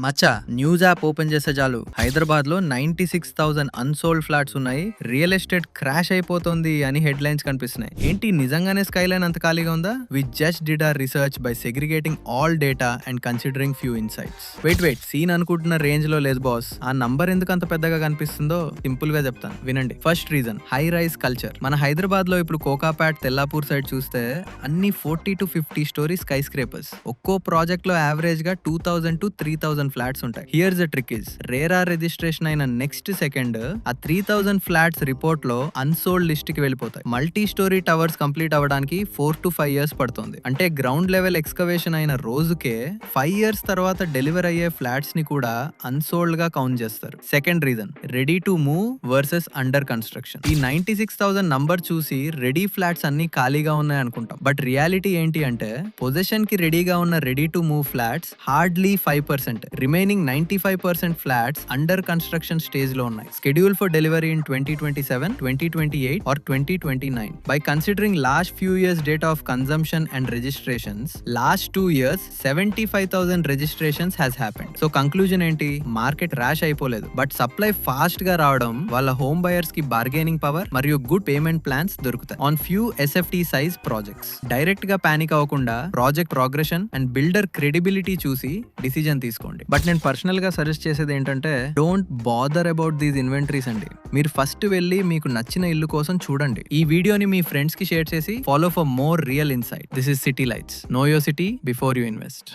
మచ్చా news app open చేస్తే చాలు హైదరాబాద్ లో 96,000 అన్సోల్డ్ ఫ్లాట్స్ ఉన్నాయి, రియల్ ఎస్టేట్ క్రాష్ అయిపోతుంది అని హెడ్ లైన్స్ కనిపిస్తున్నాయి. ఏంటి నిజంగానే స్కై లైన్ అంత ఖాళీగా ఉందా? We just did our research by segregating all data and considering few insights. Wait scene అనుకుంటున్న రేంజ్ లో లేదు బాస్. ఆ నంబర్ ఎందుకు అంత పెద్దగా కనిపిస్తుందో సింపుల్ గా చెప్తాను వినండి. First reason, high rise culture. మన హైదరాబాద్ లో ఇప్పుడు కోకాపేట్, తెల్లాపూర్ సైడ్ చూస్తే అన్ని 40 to 50 స్టోరీ స్కై స్క్రేపర్స్. ఒక్కో ప్రాజెక్ట్ లో యావరేజ్ గా 2,000 to 3,000 ఫ్లాట్స్ ఉంటాయి. Here's the trick is, RERA registration అయిన నెక్స్ట్ సెకండ్ ఆ 3,000 ఫ్లాట్స్ రిపోర్ట్ లో అన్సోల్డ్ లిస్ట్ కి వెళ్ళిపోతాయి. మల్టీ స్టోరీ టవర్స్ కంప్లీట్ అవ్వడానికి 4 to 5 years పడుతుంది. అంటే గ్రౌండ్ లెవెల్ ఎక్స్కవేషన్ అయిన రోజుకే 5 years తర్వాత డెలివర్ అయ్యే ఫ్లాట్స్ ని కూడా అన్సోల్డ్ గా కౌంట్ చేస్తారు. Second reason, ready to move versus under construction. ఈ 96,000 నంబర్ చూసి రెడీ ఫ్లాట్స్ అన్ని ఖాళీగా ఉన్నాయి అనుకుంటాం. బట్ రియాలిటీ ఏంటి అంటే పొజిషన్ కి రెడీగా ఉన్న ready to move flats hardly 5%. Remaining 95% flats under construction stage లో ఉన్నాయి. Schedule for delivery in 2027, 2028 or 2029. By considering last few years data of consumption and registrations, last 2 years 75,000 registrations has happened. So conclusion ఏంటి? Market rash అయిపోలేదు, but supply fast గా రావడం వాళ్ళ home buyers కి bargaining power మరియు good payment plans దొరుకుతాయి on few SFT size projects. Direct గా panic అవ్వకుండా project progression and builder credibility చూసి డిసిజన్ తీసుకోండి. బట్ నేను పర్సనల్ గా సజెస్ట్ చేసేది ఏంటంటే don't bother about these inventories అండి. మీరు ఫస్ట్ వెళ్ళి మీకు నచ్చిన ఇల్లు కోసం చూడండి. ఈ వీడియోని మీ ఫ్రెండ్స్ కి షేర్ చేసి follow for more real insight. This is city lights. Know your city before you invest.